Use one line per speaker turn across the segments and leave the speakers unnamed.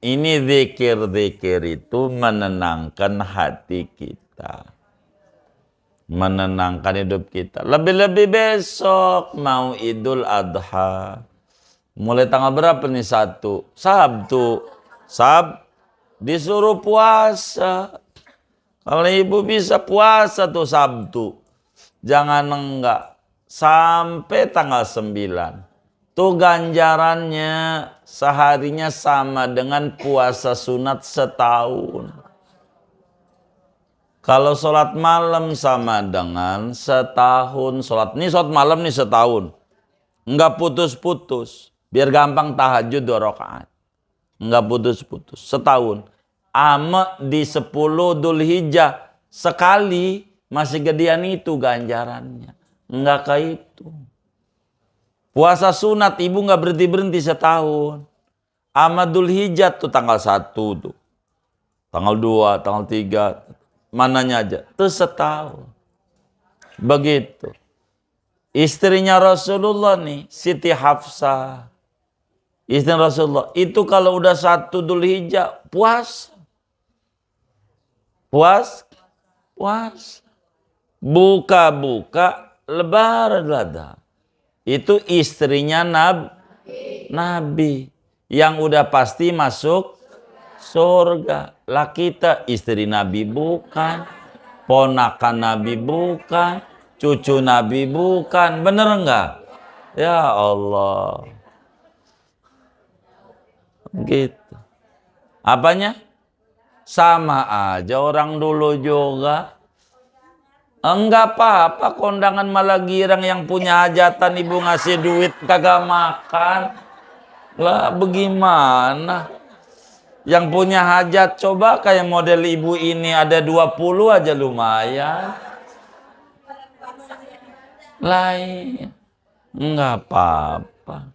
Ini zikir-zikir itu menenangkan hati kita. Menenangkan hidup kita. Lebih-lebih besok mau Idul Adha. Mulai tanggal berapa nih? Sabtu. Disuruh puasa. Kalau ibu bisa puasa tuh Sabtu. Jangan enggak. Sampai tanggal 9. Tuh ganjarannya seharinya sama dengan puasa sunat setahun. Kalau sholat malam sama dengan setahun. Sholat malam nih setahun. Enggak putus-putus. Biar gampang tahajud 2 rakaat. Enggak putus-putus. Setahun. Ama di 10 Dzulhijjah. Sekali masih gedean itu ganjarannya. Enggak kayak itu. Puasa sunat ibu nggak berhenti setahun. Amadul Hijjah tuh tanggal 1 tuh. Tanggal 2, tanggal 3. Mananya aja. Tuh setahun. Begitu. Istrinya Rasulullah nih. Siti Hafsah. Istri Rasulullah. Itu kalau udah 1 Dzul Hijjah. Puasa. Buka-buka lebaran lada. Itu istrinya Nabi yang udah pasti masuk surga. Lah kita istri Nabi bukan, ponakan Nabi bukan, cucu Nabi bukan, bener enggak? Ya Allah. Gitu. Apanya? Sama aja orang dulu juga. Enggak apa-apa kondangan malah girang, yang punya hajatan ibu ngasih duit kagak makan. Lah bagaimana? Yang punya hajat coba kayak model ibu ini ada 20 aja lumayan. Lain. Enggak apa-apa.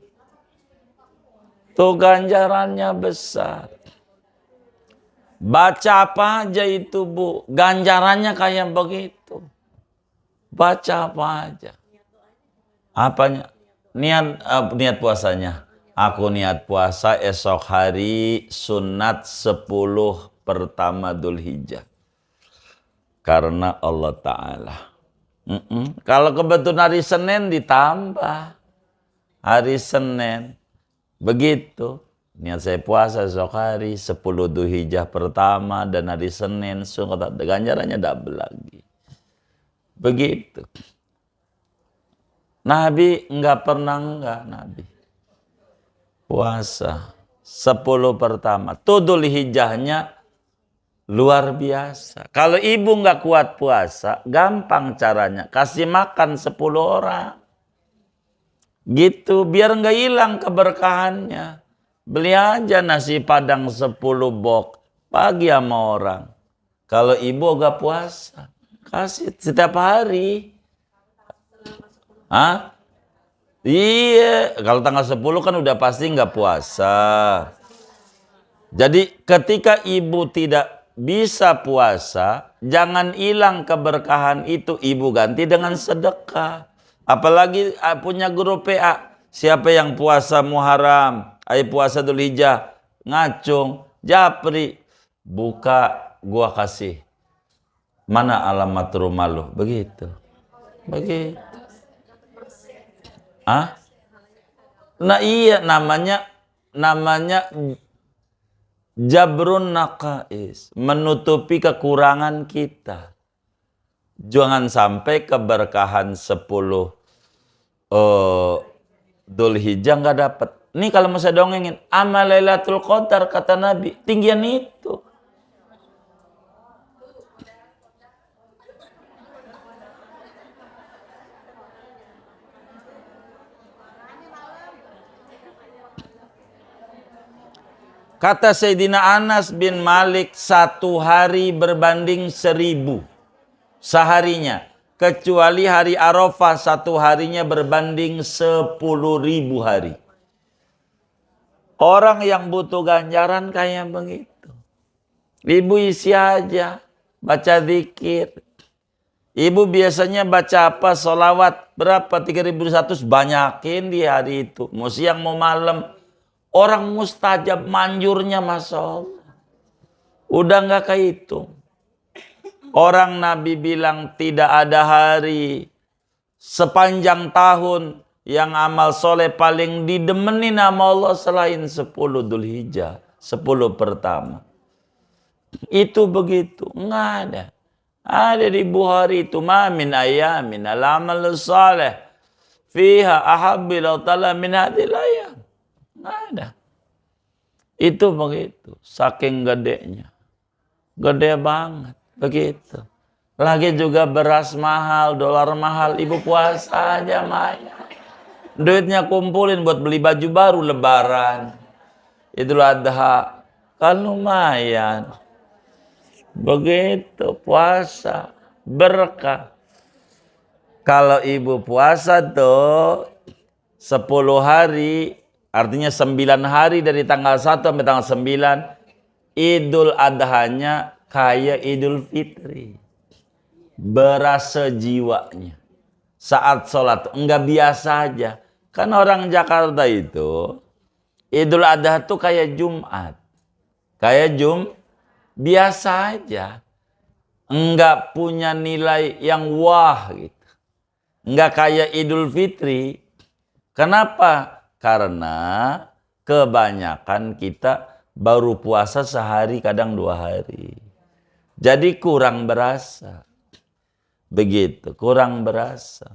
Tuh ganjarannya besar. Baca apa aja itu bu, ganjarannya kayak begitu. Baca apa aja. Apanya? Niat puasanya. Aku niat puasa esok hari sunat 10 pertama Dzulhijjah. Karena Allah Ta'ala. Kalau kebetulan hari Senin ditambah. Hari Senin. Begitu. Niat saya puasa esok hari 10 Dzulhijjah pertama dan hari Senin. Ganjarannya double lagi. Begitu. Nabi enggak pernah Nabi puasa 10 pertama. Tuh Dzulhijjahnya luar biasa. Kalau ibu enggak kuat puasa, gampang caranya. Kasih makan 10 orang. Gitu, biar enggak hilang keberkahannya. Beli aja nasi padang 10 box. Pagi sama orang. Kalau ibu enggak puasa, kasih setiap hari. Hah? Iya, kalau tanggal 10 kan udah pasti nggak puasa. Jadi ketika ibu tidak bisa puasa, jangan hilang keberkahan itu, ibu ganti dengan sedekah. Apalagi punya grup PA, siapa yang puasa Muharram, ayo puasa Dzulhijjah, ngacung, japri, buka, gua kasih. Mana alamat rumah lu? Begitu. Nah iya, namanya jabrun naqais, menutupi kekurangan kita. Jangan sampai keberkahan 10 Dzulhijjah nggak dapat. Nih kalau mau saya dongengin, amal Lailatul Qadar kata Nabi, tinggian itu. Kata Sayyidina Anas bin Malik, 1 hari berbanding 1000 seharinya. Kecuali hari Arafah 1 harinya berbanding 10.000 hari. Orang yang butuh ganjaran kayak begitu. Ibu isi aja, baca zikir. Ibu biasanya baca apa? Sholawat berapa? 3.100, banyakin di hari itu. Mau siang mau malam. Orang mustajab manjurnya Masya Allah. Udah nggak kehitung. Orang Nabi bilang tidak ada hari sepanjang tahun yang amal soleh paling didemeni nama Allah selain 10 Dzulhijjah, 10 pertama. Itu begitu, nggak ada. Ada di Bukhari itu, ma min ayamin al-amal salih fiha ahabbil ta'ala min hadhil ayam. Nggak ada. Itu begitu, saking gedenya. Gede banget, begitu. Lagi juga beras mahal, dolar mahal, ibu puasa aja Maya. Duitnya kumpulin buat beli baju baru lebaran. Idul Adha, kan lumayan. Begitu puasa, berkah. Kalau ibu puasa tuh 10 hari, artinya 9 hari dari tanggal 1 sampai tanggal 9, Idul Adhanya kayak Idul Fitri. Berasa jiwanya. Saat sholat, enggak biasa aja. Kan orang Jakarta itu, Idul Adha tuh kayak Jumat. Kayak biasa aja. Enggak punya nilai yang wah gitu. Enggak kayak Idul Fitri. Kenapa? Karena kebanyakan kita baru puasa sehari, kadang 2 hari. Jadi kurang berasa. Begitu, kurang berasa.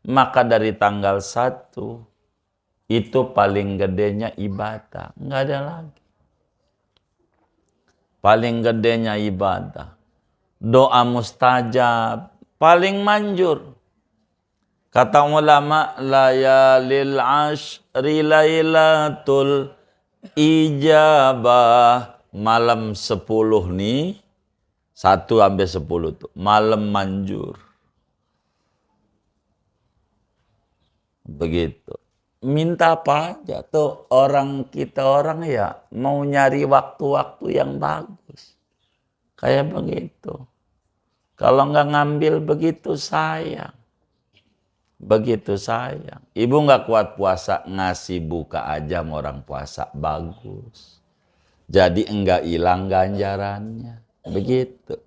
Maka dari tanggal 1, itu paling gedenya ibadah. Enggak ada lagi. Paling gedenya ibadah. Doa mustajab. Paling manjur. Kata ulama, layalil ashri lailatul ijabah. Malam 10 nih, 1 sampai 10 tuh, malam manjur. Begitu. Minta apa aja tuh orang kita ya mau nyari waktu-waktu yang bagus. Kayak begitu. Kalau nggak ngambil begitu sayang. Begitu sayang. Ibu nggak kuat puasa, ngasih buka aja sama orang puasa, bagus. Jadi enggak hilang ganjarannya. Begitu.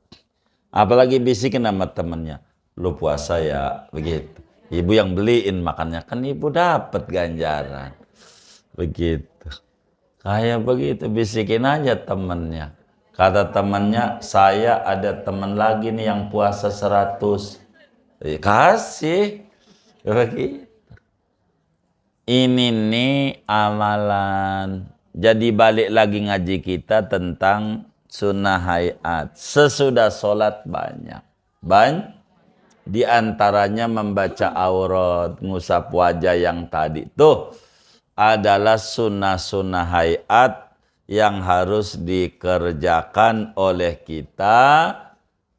Apalagi bisikin sama temennya, lu puasa ya, begitu. Ibu yang beliin makannya, kan ibu dapat ganjaran. Begitu. Kayak begitu, bisikin aja temennya. Kata temennya, saya ada temen lagi nih yang puasa 100. Kasih. Begitu. Ini nih amalan. Jadi balik lagi ngaji kita tentang sunnah hayat. Sesudah sholat banyak. Di antaranya membaca aurat, ngusap wajah yang tadi. Tuh adalah sunnah-sunnah hayat yang harus dikerjakan oleh kita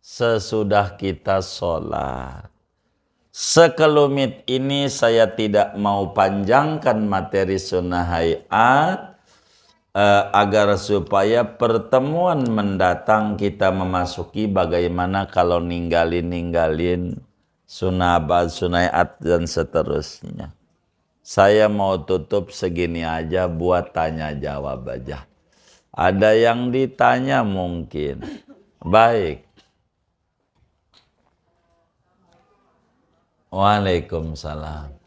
sesudah kita sholat. Sekelumit ini saya tidak mau panjangkan materi sunnah hayat agar supaya pertemuan mendatang kita memasuki bagaimana kalau ninggalin sunnah hayat dan seterusnya. Saya mau tutup segini aja buat tanya jawab aja. Ada yang ditanya mungkin. Baik. Waalaikumsalam.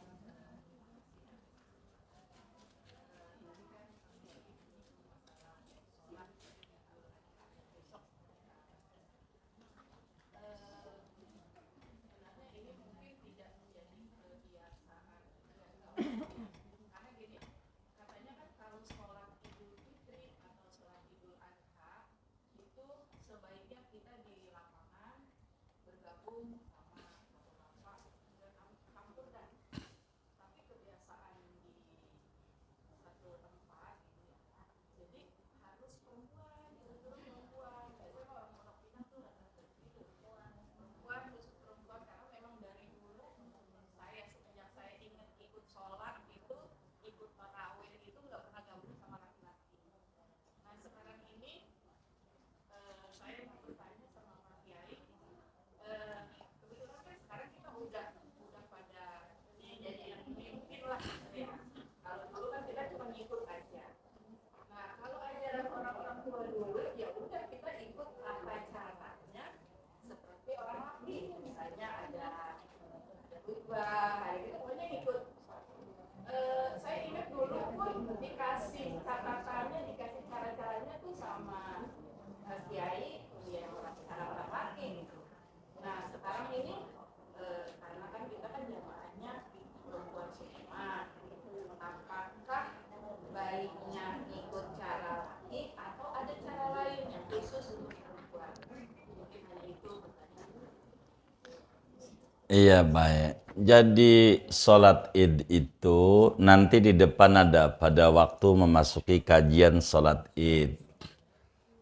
Iya baik. Jadi sholat id itu nanti di depan ada pada waktu memasuki kajian sholat id.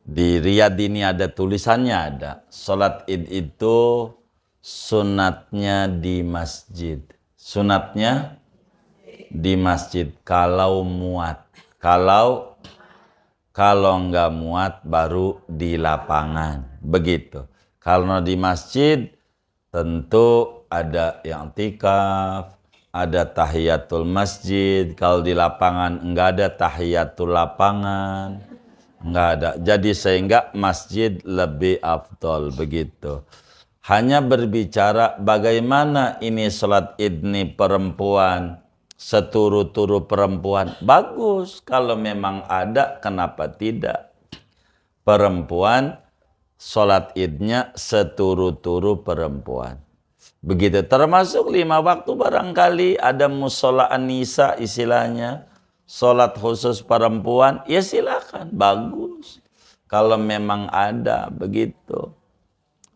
Di Riyadh ini ada tulisannya ada. Sholat id itu sunatnya di masjid. Sunatnya di masjid kalau muat. Kalau nggak muat baru di lapangan. Begitu. Kalau di masjid tentu ada yang tikaf, ada tahiyatul masjid. Kalau di lapangan enggak ada tahiyatul lapangan, enggak ada. Jadi sehingga masjid lebih afdol begitu. Hanya berbicara bagaimana ini sholat id nih perempuan, seturu-turu perempuan. Bagus kalau memang ada, kenapa tidak? Perempuan sholat idnya seturu-turu perempuan. Begitu termasuk 5 waktu barangkali ada musola an-nisa istilahnya. Sholat khusus perempuan, ya silakan, bagus. Kalau memang ada begitu.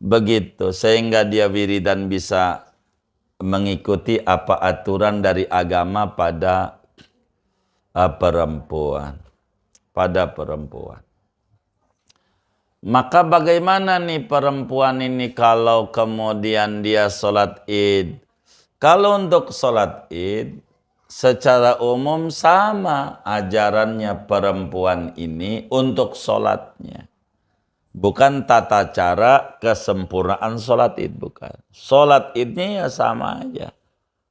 Begitu sehingga dia wiridan bisa mengikuti apa aturan dari agama pada perempuan. Pada perempuan. Maka bagaimana nih perempuan ini kalau kemudian dia sholat id? Kalau untuk sholat id, secara umum sama ajarannya perempuan ini untuk sholatnya. Bukan tata cara kesempurnaan sholat id, bukan. Sholat idnya ya sama aja.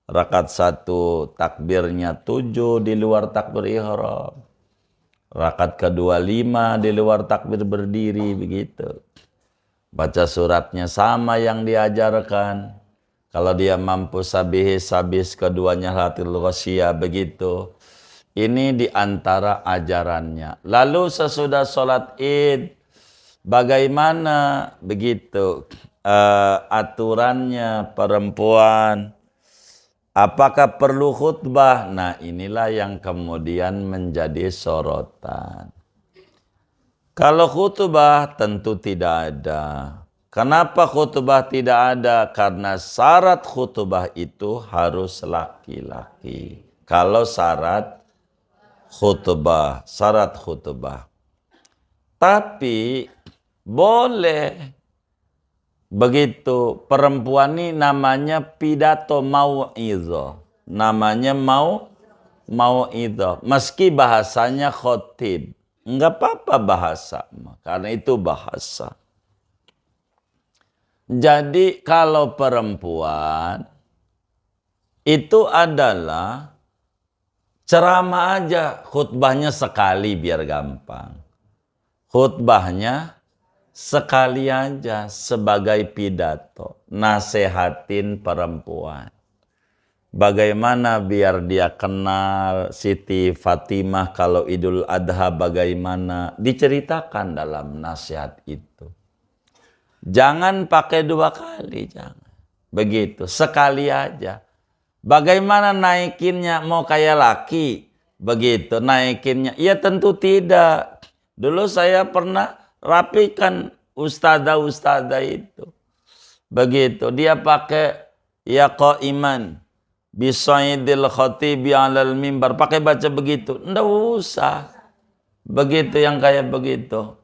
Rakaat 1 takbirnya 7 di luar takbir ihram. Rakaat kedua 5 di luar takbir berdiri begitu. Baca suratnya sama yang diajarkan. Kalau dia mampu sabis keduanya halatil ghasyiyah begitu. Ini diantara ajarannya. Lalu sesudah sholat id, bagaimana begitu aturannya perempuan? Apakah perlu khutbah? Nah inilah yang kemudian menjadi sorotan. Kalau khutbah tentu tidak ada. Kenapa khutbah tidak ada? Karena syarat khutbah itu harus laki-laki. Kalau syarat khutbah. Tapi boleh. Begitu perempuan ini namanya pidato mau'idhah. Namanya mau'idhah. Meski bahasanya khotib. Enggak apa-apa bahasa. Karena itu bahasa. Jadi kalau perempuan itu adalah ceramah aja. Khutbahnya sekali biar gampang. Khutbahnya sekali aja sebagai pidato, nasehatin perempuan. Bagaimana biar dia kenal Siti Fatimah kalau Idul Adha bagaimana, diceritakan dalam nasihat itu. Jangan pakai 2 kali, jangan. Begitu, sekali aja. Bagaimana naikinnya, mau kayak laki? Begitu, naikinnya. Ya tentu tidak. Dulu saya pernah rapikan ustadzah itu. Begitu. Dia pakai ya qaiman bisaidil khatibi 'alal mimbar. Pakai baca begitu. Enggak usah. Begitu yang kayak begitu.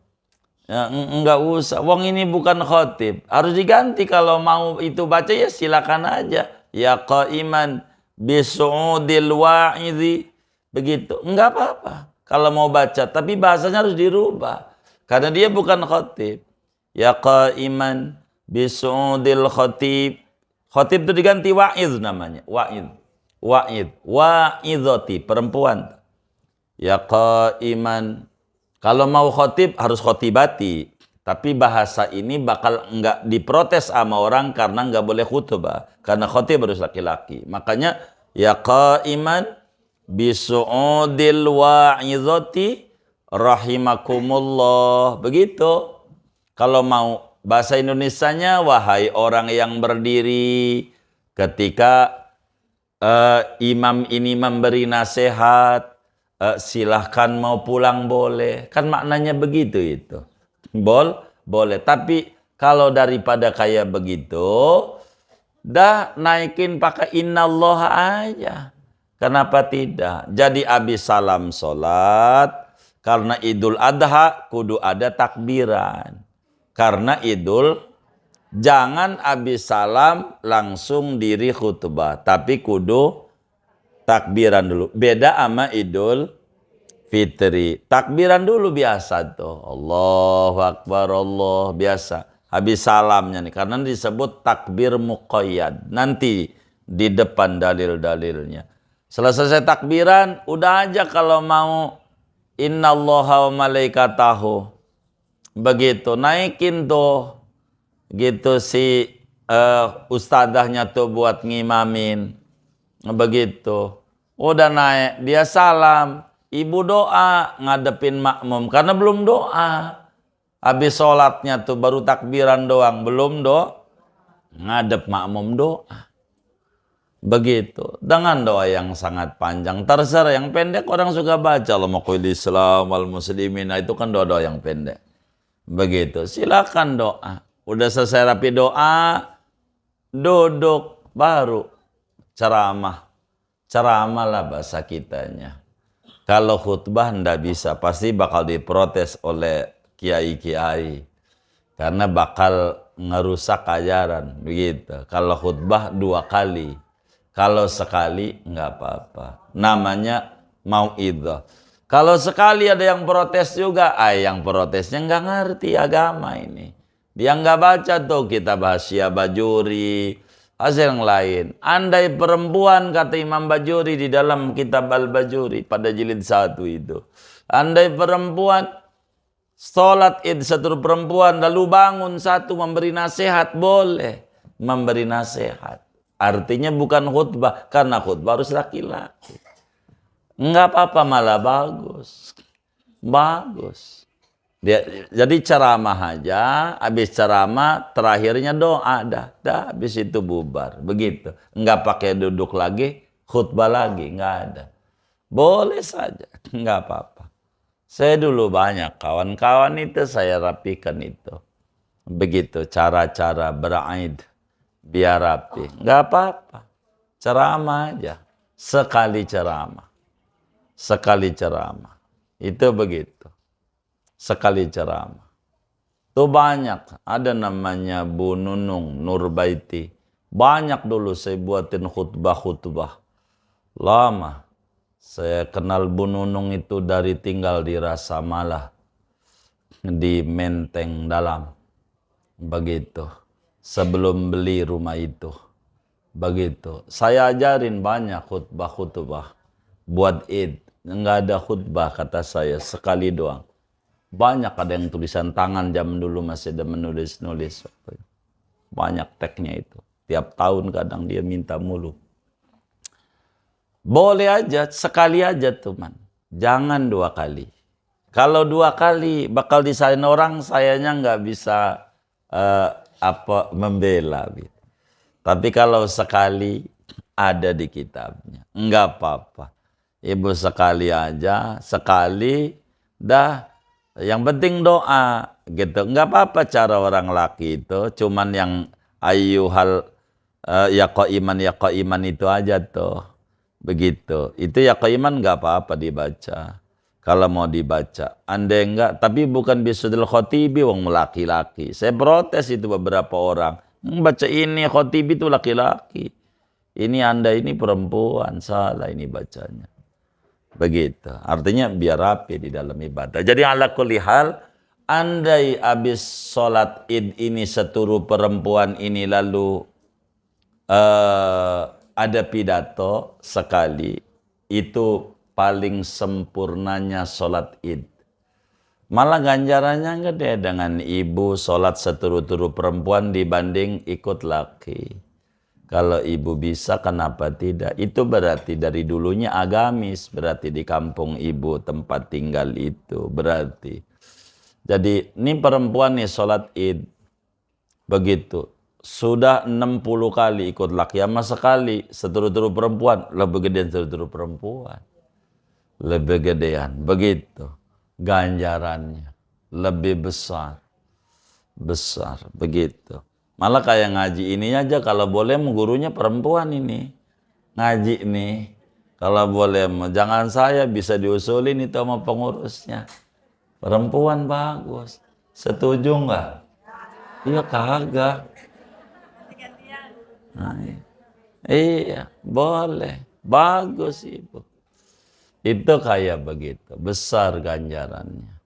Ya, enggak usah. Wong ini bukan khatib. Harus diganti kalau mau itu baca ya silakan aja. Ya qaiman bisu'udil wa'idhi. Begitu. Enggak apa-apa. Kalau mau baca. Tapi bahasanya harus dirubah. Karena dia bukan khatib. Ya qaiman bisu'udil khatib. Khatib itu diganti wa'idh namanya. Wa'idhati. Perempuan. Ya qaiman. Kalau mau khatib harus khatibati. Tapi bahasa ini bakal enggak diprotes sama orang karena enggak boleh khutbah. Karena khatib harus laki-laki. Makanya ya qaiman bisu'udil wa'idhati rahimakumullah. Begitu. Kalau mau bahasa Indonesianya, wahai orang yang berdiri ketika imam ini memberi nasihat, silahkan mau pulang boleh. Kan maknanya begitu itu. Boleh. Tapi kalau daripada kayak begitu, dah naikin pakai innallaha aja. Kenapa tidak? Jadi abis salam sholat, karena Idul Adha kudu ada takbiran. Karena Idul, jangan abis salam langsung diri khutbah, tapi kudu takbiran dulu. Beda sama Idul Fitri. Takbiran dulu biasa tuh. Allahu Akbar, Allah biasa. Habis salamnya nih, karena disebut takbir muqayyad. Nanti di depan dalil-dalilnya. Selesai takbiran, udah aja kalau mau innallaha wa malaikatahu. Begitu, naikin tuh. Gitu si ustadzahnya tuh buat ngimamin. Begitu. Udah naik, dia salam. Ibu doa ngadepin makmum, karena belum doa. Habis sholatnya tuh baru takbiran doang, belum ngadep makmum doa. Begitu, dengan doa yang sangat panjang. Terserah, yang pendek orang suka baca. Allahumma qul Islam wal muslimin. Nah, itu kan doa-doa yang pendek. Begitu, silakan doa. Udah selesai rapi doa, duduk, baru ceramah. Ceramah lah bahasa kitanya. Kalau khutbah ndak bisa, pasti bakal diprotes oleh kiai-kiai. Karena bakal ngerusak ajaran, begitu. Kalau khutbah 2 kali. Kalau sekali nggak apa-apa. Namanya mau'idhah. Kalau sekali ada yang protes juga, yang protesnya nggak ngerti agama ini. Dia nggak baca tuh kitab Hasyiah Bajuri, hasil yang lain. Andai perempuan, kata Imam Bajuri di dalam kitab Al-Bajuri pada jilid 1 itu. Andai perempuan sholat id, satu perempuan lalu bangun satu memberi nasihat, boleh memberi nasihat. Artinya bukan khutbah, karena khutbah harus laki-laki. Enggak apa-apa, malah bagus. Bagus. Jadi ceramah aja, habis ceramah terakhirnya doa, dah habis itu bubar. Begitu. Enggak pakai duduk lagi, khutbah lagi, enggak ada. Boleh saja, enggak apa-apa. Saya dulu banyak kawan-kawan itu saya rapikan itu. Begitu cara-cara beraid biar rapi. Enggak apa-apa. Ceramah aja. Sekali ceramah. Sekali ceramah. Itu begitu. Sekali ceramah. Itu banyak. Ada namanya Bu Nunung Nurbaiti. Banyak dulu saya buatin khutbah-khutbah. Lama. Saya kenal Bu Nunung itu dari tinggal di Rasa Malah. Di Menteng Dalam. Begitu. Sebelum beli rumah itu. Begitu. Saya ajarin banyak khutbah-khutbah. Buat id. Enggak ada khutbah kata saya. Sekali doang. Banyak ada yang tulisan tangan, zaman dulu masih ada menulis-nulis. Banyak teknya itu. Tiap tahun kadang dia minta mulu. Boleh aja, sekali aja teman. Jangan 2 kali. Kalau 2 kali bakal disalahin orang, sayanya nggak bisa membela. Gitu. Tapi kalau sekali ada di kitabnya. Nggak apa-apa. Ibu sekali aja, sekali dah. Yang penting doa gitu. Nggak apa-apa cara orang laki itu. Cuman yang ayyuhal ya qaiman itu aja tuh. Begitu. Itu ya qaiman nggak apa-apa dibaca. Kalau mau dibaca. Andai enggak, tapi bukan bisudil khotibi wong laki-laki. Saya protes itu beberapa orang. Baca ini khotibi itu laki-laki. Ini Anda ini perempuan, salah ini bacanya. Begitu. Artinya biar rapi di dalam ibadah. Jadi ala kulli hal, andai habis sholat id ini seturu perempuan ini lalu ada pidato sekali, itu paling sempurnanya sholat id. Malah ganjarannya gede dengan ibu sholat seturu-turu perempuan dibanding ikut laki. Kalau ibu bisa, kenapa tidak? Itu berarti dari dulunya agamis. Berarti di kampung ibu tempat tinggal itu. Berarti. Jadi ini perempuan nih sholat id. Begitu. Sudah 60 kali ikut laki. Sama sekali seturu-turu perempuan. Lebih gedean seturu-turu perempuan. Lebih gedean. Begitu. Ganjarannya. Lebih besar. Besar. Begitu. Malah kayak ngaji ini aja kalau boleh gurunya perempuan ini. Ngaji nih. Kalau boleh jangan saya bisa diusulin itu sama pengurusnya. Perempuan bagus. Setuju nggak? Iya kagak. Nah, iya, boleh. Bagus Ibu. Itu kayak begitu. Besar ganjarannya.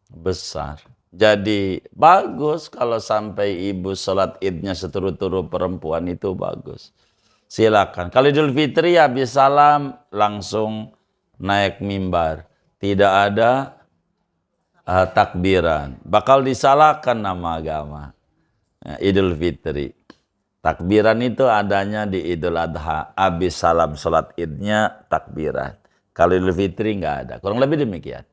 Besar. Jadi bagus kalau sampai Ibu sholat idnya seturut-turut perempuan itu bagus. Silakan. Kalau Idul Fitri habis salam langsung naik mimbar. Tidak ada takbiran. Bakal disalahkan nama agama. Idul Fitri. Takbiran itu adanya di Idul Adha. Habis salam sholat idnya takbiran. Kalau Idul Fitri nggak ada. Kurang lebih demikian.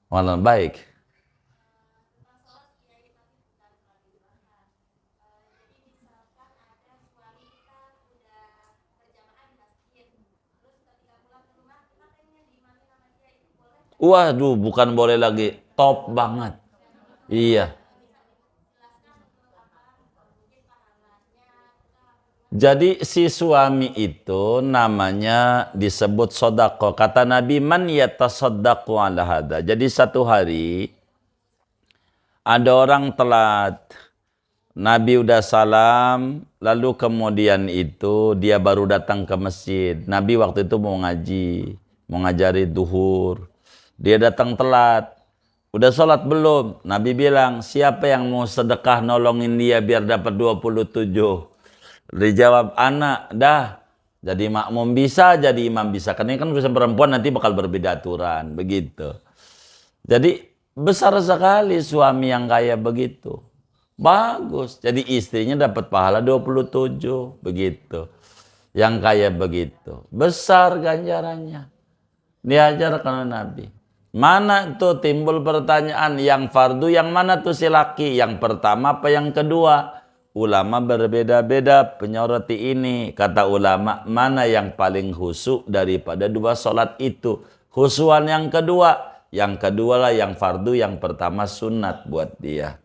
Walau baik. Waduh, bukan boleh lagi. Top banget. Iya. Jadi si suami itu namanya disebut sodako. Kata Nabi, man yatasaddaqu ala hada. Jadi satu hari ada orang telat. Nabi udah salam, lalu kemudian itu dia baru datang ke masjid. Nabi waktu itu mau ngaji, mau ngajari duhur. Dia datang telat. Udah sholat belum? Nabi bilang, siapa yang mau sedekah nolongin dia biar dapat 27? Dijawab, anak, dah. Jadi makmum bisa, jadi imam bisa. Karena ini kan urusan perempuan nanti bakal berbeda aturan. Begitu. Jadi besar sekali suami yang kayak begitu. Bagus. Jadi istrinya dapat pahala 27. Begitu. Yang kayak begitu. Besar ganjarannya. Diajarkan oleh Nabi. Mana tuh timbul pertanyaan, yang fardu yang mana tuh si laki? Yang pertama apa yang kedua? Ulama berbeda-beda penyoroti ini. Kata ulama, mana yang paling khusyuk daripada dua sholat itu? Khusyuan yang kedua. Yang kedua lah yang fardu, yang pertama sunat buat dia.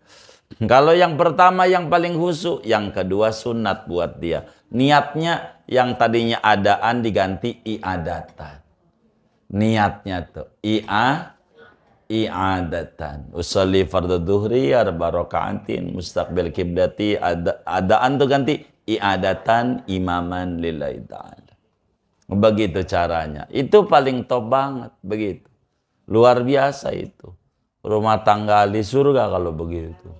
Kalau yang pertama yang paling khusyuk, yang kedua sunat buat dia. Niatnya yang tadinya adaan diganti i'adatan. Niatnya tuh i'adatan. Usolli fardhu dhuhri arba raka'atin mustaqbil kiblati, adaan tuh ganti i'adatan imaman lillahi ta'ala. Begitu caranya. Itu paling top banget begitu. Luar biasa itu. Rumah tangga di surga kalau begitu.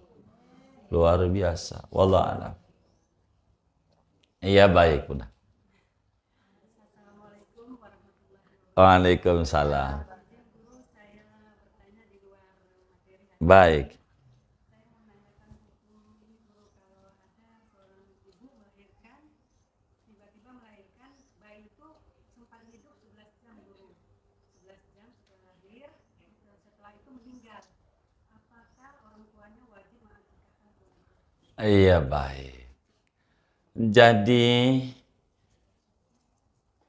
Luar biasa. Wallahu a'lam. Iya baik udah. Waalaikumsalam. Baik. Iya baik. Jadi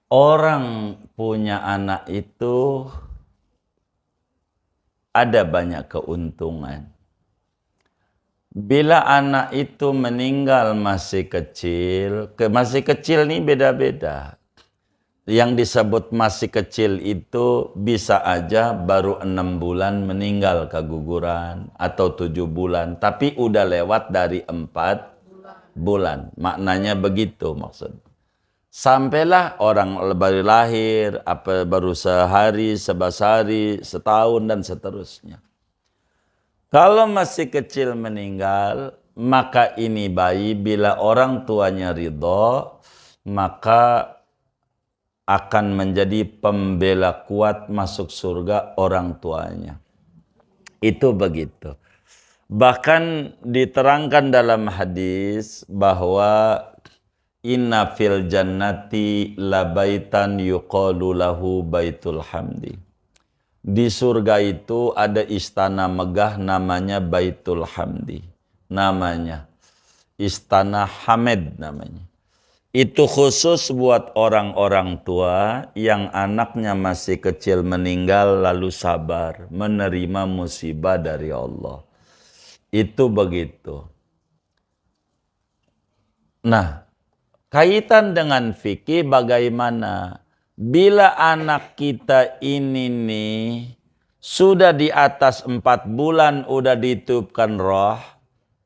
orang punya anak itu ada banyak keuntungan. Bila anak itu meninggal masih kecil nih beda-beda. Yang disebut masih kecil itu bisa aja baru 6 bulan meninggal keguguran atau 7 bulan. Tapi udah lewat dari 4 bulan. Maknanya begitu maksudnya. Sampailah orang baru lahir, baru sehari, 11 hari, setahun dan seterusnya. Kalau masih kecil meninggal, maka ini bayi bila orang tuanya ridho, maka akan menjadi pembela kuat masuk surga orang tuanya. Itu begitu. Bahkan diterangkan dalam hadis bahwa inna fil jannati labaitan yuqalu lahu baitul hamdi. Di surga itu ada istana megah namanya Baitul Hamdi. Namanya Istana Hamid namanya. Itu khusus buat orang-orang tua yang anaknya masih kecil meninggal lalu sabar menerima musibah dari Allah. Itu begitu. Nah, kaitan dengan fikih bagaimana bila anak kita ini nih sudah di atas 4 bulan udah ditiupkan roh,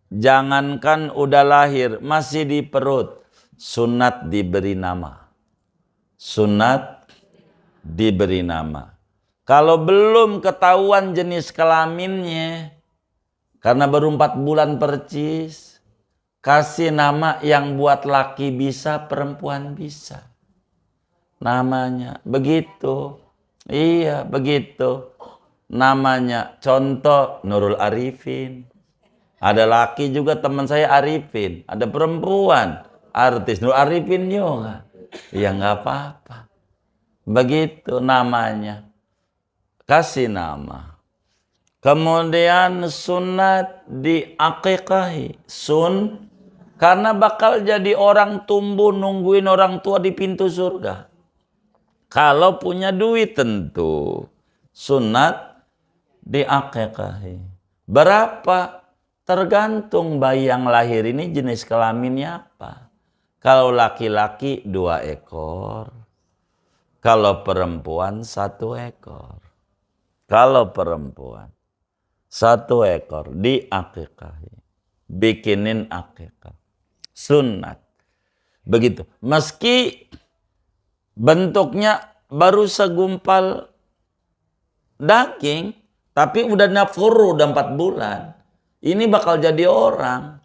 jangankan udah lahir, masih di perut, sunat diberi nama. Sunat diberi nama. Kalau belum ketahuan jenis kelaminnya, karena baru 4 bulan percis, kasih nama yang buat laki bisa, perempuan bisa. Namanya begitu. Iya, begitu. Namanya contoh Nurul Arifin. Ada laki juga teman saya Arifin. Ada perempuan artis Nurul Arifin juga. Ya nggak apa-apa. Begitu namanya. Kasih nama. Kemudian sunat diakikahi. Karena bakal jadi orang tumbuh nungguin orang tua di pintu surga. Kalau punya duit tentu. Sunat diakikahi. Berapa? Tergantung bayi yang lahir ini jenis kelaminnya apa. Kalau laki-laki 2 ekor. Kalau perempuan 1 ekor. Kalau perempuan 1 ekor diakikahi. Bikinin akikah. Sunat. Begitu. Meski bentuknya baru segumpal daging, tapi udah nafuru, udah 4 bulan. Ini bakal jadi orang.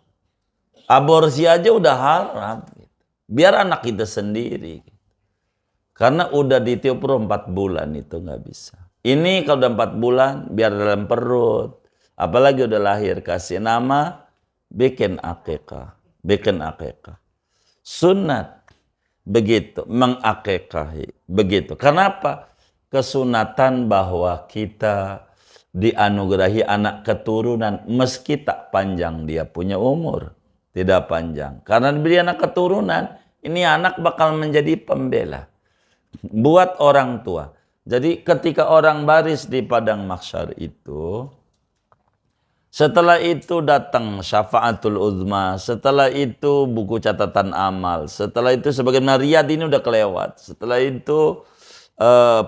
Aborsi aja udah haram. Biar anak kita sendiri. Karena udah ditiup roh 4 bulan itu nggak bisa. Ini kalau udah 4 bulan, biar dalam perut. Apalagi udah lahir, kasih nama, bikin akikah. Bikin akikah. Sunat. Begitu, mengakikahi. Begitu. Kenapa? Kesunatan bahwa kita dianugerahi anak keturunan meski tak panjang dia punya umur. Tidak panjang. Karena diberi anak keturunan, ini anak bakal menjadi pembela. Buat orang tua. Jadi ketika orang baris di padang mahsyar itu, setelah itu datang syafaatul uzma, setelah itu buku catatan amal, setelah itu sebagian riyad ini udah kelewat, setelah itu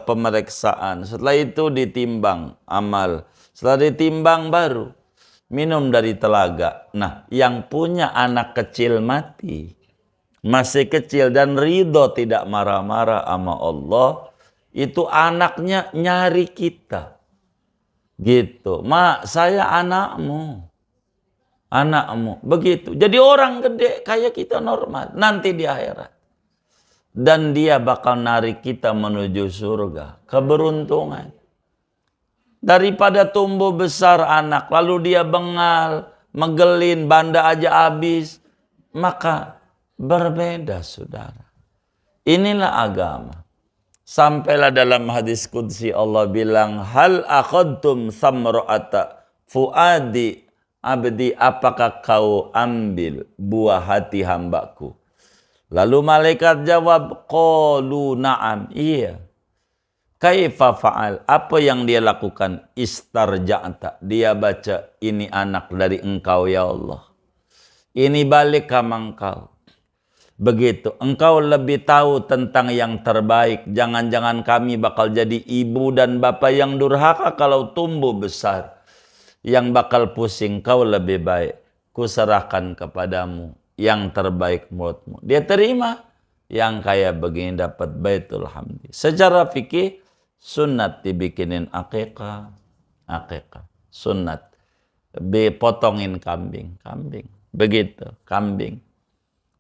pemeriksaan, setelah itu ditimbang amal, setelah ditimbang baru minum dari telaga. Nah, yang punya anak kecil mati, masih kecil dan ridho tidak marah-marah sama Allah, itu anaknya nyari kita. Gitu, mak saya anakmu, begitu. Jadi orang gede kayak kita normal nanti di akhirat, dan dia bakal narik kita menuju surga. Keberuntungan daripada tumbuh besar anak lalu dia bengal, megelin, banda aja habis, maka berbeda saudara. Inilah agama. Sampailah dalam hadis qudsi Allah bilang, hal akhadtum samra'ata fuadi abdi, apakah kau ambil buah hati hambaku? Lalu malaikat jawab, qalu na'am, iya. Kaifa fa'al, apa yang dia lakukan? Istarja'ta, dia baca, ini anak dari engkau ya Allah. Ini balik sama engkau. Begitu, engkau lebih tahu tentang yang terbaik. Jangan-jangan kami bakal jadi ibu dan bapak yang durhaka kalau tumbuh besar. Yang bakal pusing, kau lebih baik. Kuserahkan kepadamu yang terbaik menurutmu. Dia terima. Yang kayak begini dapat baitul hamdi. Secara fikih, sunat dibikinin akikah. Akikah, sunat. Potongin kambing. Begitu, kambing.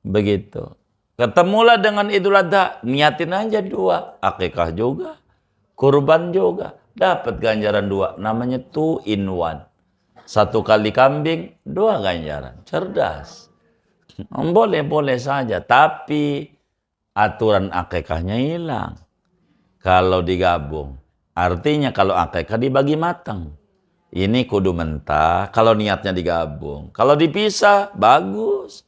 Begitu. Ketemulah dengan Idul Adha, niatin aja 2, akikah juga, kurban juga, dapat ganjaran 2, namanya 2 in 1. 1 kali kambing, 2 ganjaran. Cerdas. Boleh saja, tapi aturan akikahnya hilang kalau digabung. Artinya kalau akikah dibagi matang, ini kudu mentah. Kalau niatnya digabung, kalau dipisah bagus.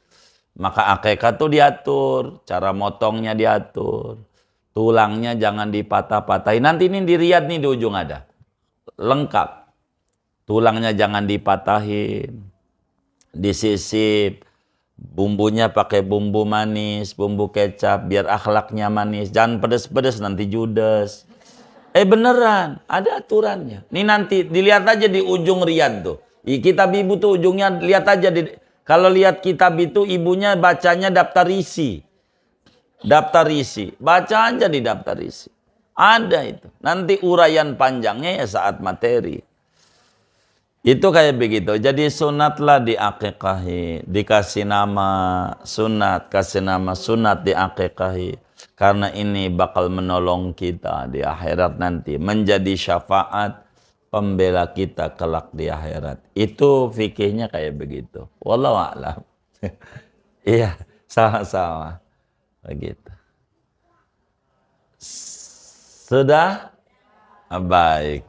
Maka akikah tuh diatur, cara motongnya diatur, tulangnya jangan dipatah-patahin. Nanti ini di Riyadh nih di ujung ada, lengkap. Tulangnya jangan dipatahin, disisip, Bumbunya pakai bumbu manis, bumbu kecap, biar akhlaknya manis. Jangan pedes-pedes nanti judes. Beneran, ada aturannya. Ini nanti dilihat aja di ujung Riyad tuh. Kitab ibu tuh ujungnya, lihat aja. Kalau lihat kitab itu ibunya bacanya daftar isi. Daftar isi. Baca aja di daftar isi. Ada itu. Nanti uraian panjangnya ya saat materi. Itu kayak begitu. Jadi sunatlah diakekahi. Dikasih nama sunat. Kasih nama sunat diakekahi. Karena ini bakal menolong kita di akhirat nanti. Menjadi syafaat pembela kita kelak di akhirat. Itu fikihnya kayak begitu. Wallahu a'lam. Iya, sama-sama. Begitu. Sudah? Baik.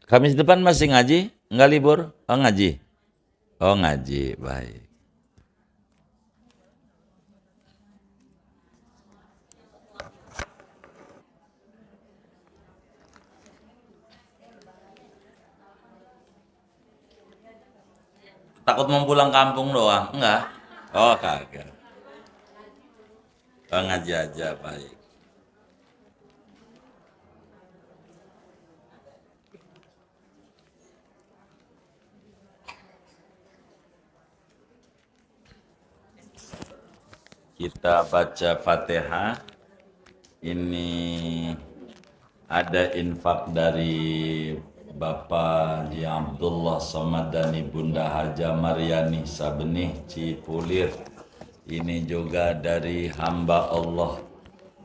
Kamis depan masih ngaji? Enggak libur? Oh ngaji? Oh ngaji, baik. Takut mau pulang kampung doang? Enggak? Oh kagak. Oh ngaji aja, baik. Kita baca Fatihah. Ini ada infak dari Bapak Haji Abdullah Somad dan Ibunda Haja Maryani Sabenih Cipulir. Ini juga dari hamba Allah.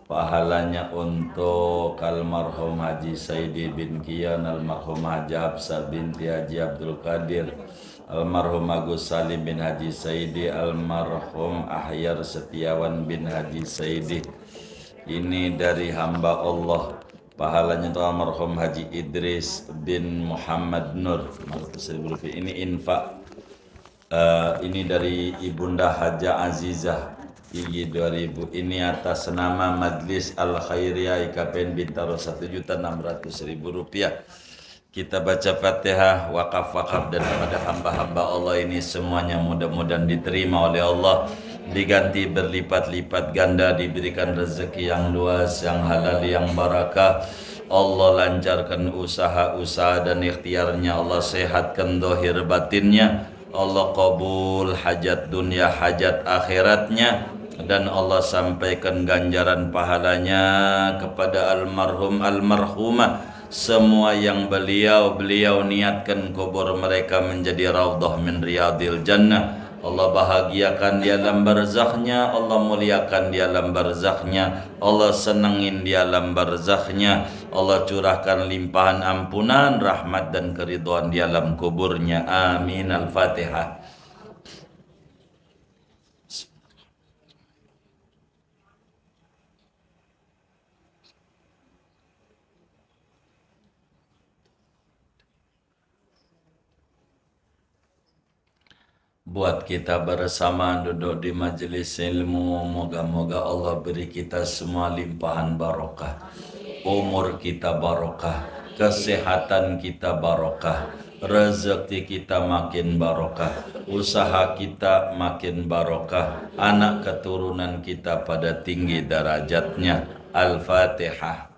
Pahalanya untuk almarhum Haji Saidi bin Kian, almarhum Haji Hafsah binti Haji Abdul Qadir, almarhum Agus Salim bin Haji Saidi, almarhum Ahyar Setiawan bin Haji Saidi. Ini dari hamba Allah. Pahalanya untuk almarhum Haji Idris bin Muhammad Nur. Ini infak. Ini dari Ibunda Haja Azizah Gigi 2000. Ini atas nama Majlis Al Khairiyah IKPN Bintaro 1.600.000 rupiah. Kita baca Fatihah, wakaf-wakaf dan kepada hamba-hamba Allah ini semuanya mudah-mudahan diterima oleh Allah, diganti berlipat-lipat ganda, diberikan rezeki yang luas, yang halal, yang barakah. Allah lancarkan usaha-usaha dan ikhtiarnya, Allah sehatkan zahir batinnya, Allah kabul hajat dunia hajat akhiratnya, dan Allah sampaikan ganjaran pahalanya kepada almarhum almarhumah. Semua yang beliau niatkan kubur mereka menjadi raudhah min riyadil jannah. Allah bahagiakan di alam barzakhnya, Allah muliakan di alam barzakhnya, Allah senangin di alam barzakhnya, Allah curahkan limpahan ampunan, rahmat dan keridhaan di alam kuburnya. Amin. Al-Fatihah. Buat kita bersama duduk di majelis ilmu, moga-moga Allah beri kita semua limpahan barokah, umur kita barokah, kesehatan kita barokah, rezeki kita makin barokah, usaha kita makin barokah, anak keturunan kita pada tinggi derajatnya. Al-Fatihah.